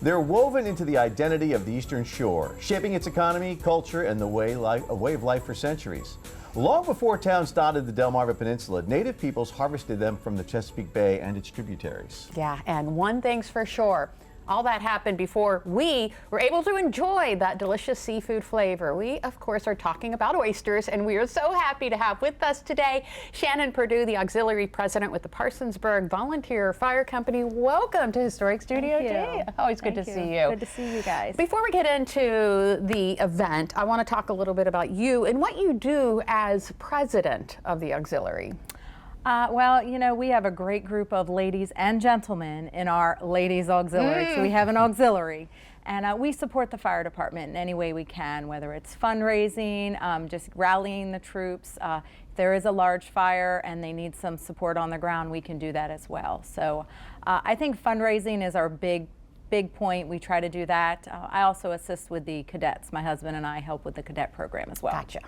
They're woven into the identity of the Eastern Shore, shaping its economy, culture, and the way of life for centuries. Long before towns dotted the Delmarva Peninsula, native peoples harvested them from the Chesapeake Bay and its tributaries. Yeah, and one thing's for sure. All that happened before we were able to enjoy that delicious seafood flavor. We, of course, are talking about oysters, and we are so happy to have with us today Shannon Perdue, the auxiliary president with the Parsonsburg Volunteer Fire Company. Welcome to Historic Studio Day. Always good to see you. Good to see you guys. Before we get into the event, I want to talk a little bit about you and what you do as president of the auxiliary. Well, you know, we have a great group of ladies and gentlemen in our ladies auxiliary. So we have an auxiliary, and we support the fire department in any way we can, whether it's fundraising, just rallying the troops. If there is a large fire and they need some support on the ground, we can do that as well. So I think fundraising is our big point. We try to do that. I also assist with the cadets. My husband and I help with the cadet program as well. Gotcha.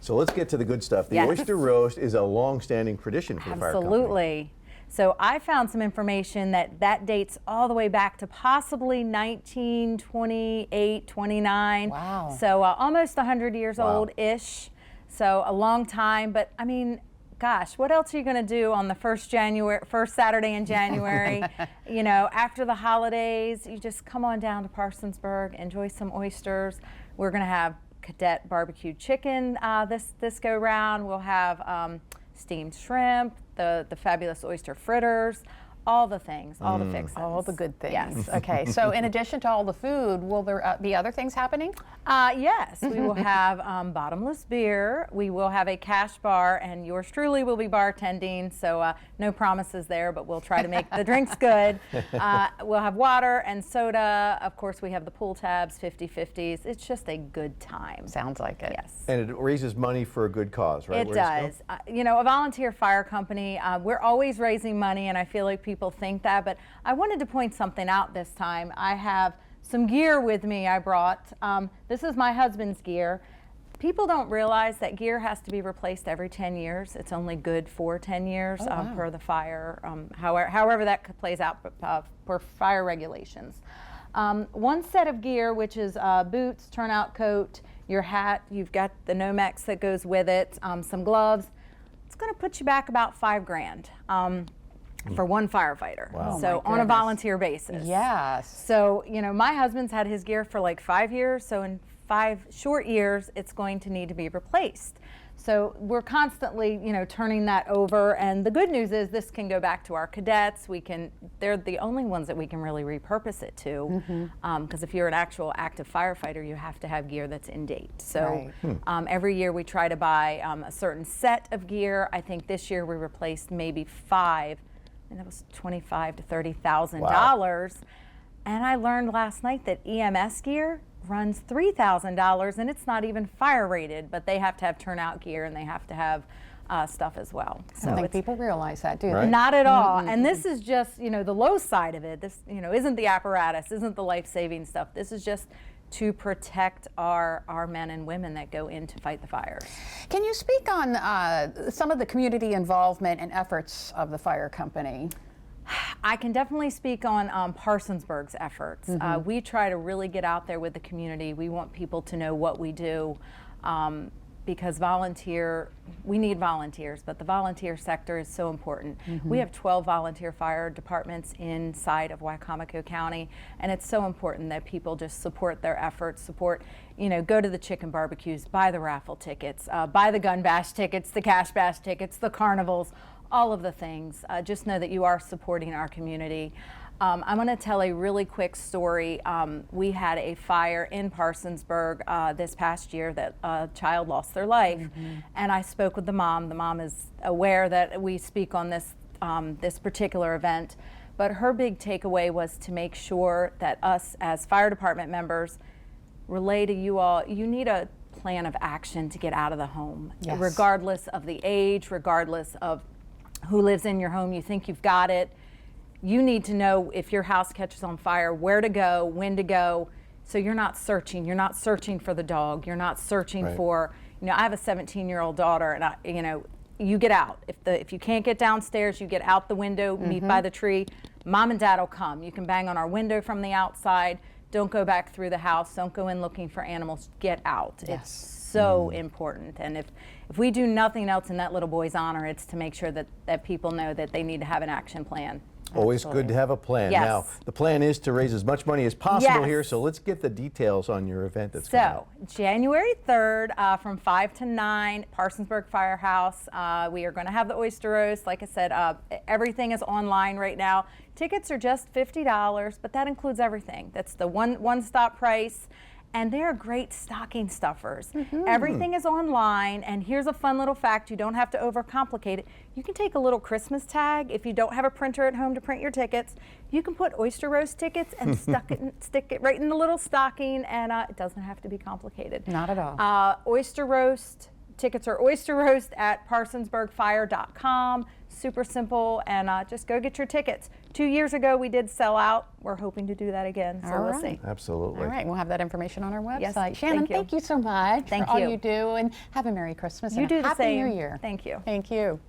So let's get to the good stuff. The Yes. oyster roast is a long-standing tradition for the fire company. Absolutely. So I found some information that dates all the way back to possibly 1928, 29. Wow. So almost 100 years Wow. old-ish. So a long time, but I mean, gosh, what else are you going to do on the first Saturday in January? You know, after the holidays, you just come on down to Parsonsburg, enjoy some oysters. We're going to have cadet barbecued chicken this go round. We'll have steamed shrimp, the fabulous oyster fritters, all the things, all the fixings. All the good things. Yes. Okay, so in addition to all the food, will there be other things happening? Yes, we will have bottomless beer. We will have a cash bar, and yours truly will be bartending, so no promises there, but we'll try to make the drinks good. We'll have water and soda. Of course, we have the pool tabs, 50/50s. It's just a good time. Sounds like it. Yes. And it raises money for a good cause, right? It does. You know, a volunteer fire company, we're always raising money, and I feel like people think that, but I wanted to point something out this time. I have some gear with me I brought. This is my husband's gear. People don't realize that gear has to be replaced every 10 years. It's only good for 10 years per the fire, however that plays out for fire regulations. One set of gear, which is boots, turnout coat, your hat, you've got the Nomex that goes with it, some gloves. It's going to put you back about $5,000 for one firefighter. Wow. So on a volunteer basis. Yes. So, you know, my husband's had his gear for like 5 years, so in 5 short years, it's going to need to be replaced. So we're constantly, you know, turning that over, and the good news is this can go back to our cadets. They're the only ones that we can really repurpose it to, because if you're an actual active firefighter, you have to have gear that's in date. So every year we try to buy a certain set of gear. I think this year we replaced maybe 5, and that was $25,000 to $30,000. Wow. And I learned last night that EMS gear runs $3,000, and it's not even fire rated, but they have to have turnout gear and they have to have stuff as well. I don't think people realize that, do they? Right. Not at all. And this is just, you know, the low side of it. This, you know, isn't the apparatus, isn't the life-saving stuff. This is just to protect our men and women that go in to fight the fires. Can you speak on some of the community involvement and efforts of the fire company? I can definitely speak on Parsonsburg's efforts. We try to really get out there with the community. We want people to know what we do, because we need volunteers, but the volunteer sector is so important. We have 12 volunteer fire departments inside of Wicomico County, and it's so important that people just support their efforts, you know, go to the chicken barbecues, buy the raffle tickets, buy the gun bash tickets, the cash bash tickets, the carnivals, all of the things. Just know that you are supporting our community. I'm going to tell a really quick story. We had a fire in Parsonsburg this past year that a child lost their life, and I spoke with the mom. The mom is aware that we speak on this particular event, but her big takeaway was to make sure that us as fire department members relay to you all, you need a plan of action to get out of the home, regardless of the age, regardless of who lives in your home. You think you've got it. You need to know if your house catches on fire, where to go, when to go, so you're not searching. You're not searching for the dog. You're not searching for, you know, I have a 17-year-old daughter, and you get out. If you can't get downstairs, you get out the window, meet by the tree, Mom and Dad will come. You can bang on our window from the outside. Don't go back through the house. Don't go in looking for animals. Get out. Yes. It's so important. And if we do nothing else in that little boy's honor, it's to make sure that people know that they need to have an action plan. Always good to have a plan. Yes. Now, the plan is to raise as much money as possible Yes. here, so let's get the details on your event that's coming up. So, January 3rd from 5 to 9, Parsonsburg Firehouse. We are going to have the oyster roast. Like I said, everything is online right now. Tickets are just $50, but that includes everything. That's the one-stop price. And they're great stocking stuffers. Everything is online, and here's a fun little fact, you don't have to overcomplicate it. You can take a little Christmas tag. If you don't have a printer at home to print your tickets, you can put oyster roast tickets and stick it right in the little stocking, and it doesn't have to be complicated. Not at all. Oyster roast, tickets are oyster roast at parsonsburgfire.com. Super simple, and just go get your tickets. 2 years ago, we did sell out. We're hoping to do that again, so we'll see. Absolutely. All right, we'll have that information on our website. Yes, Shannon, thank you so much Thank for all you. you do, and have a Merry Christmas You and do a the Happy same. New Year. Thank you. Thank you.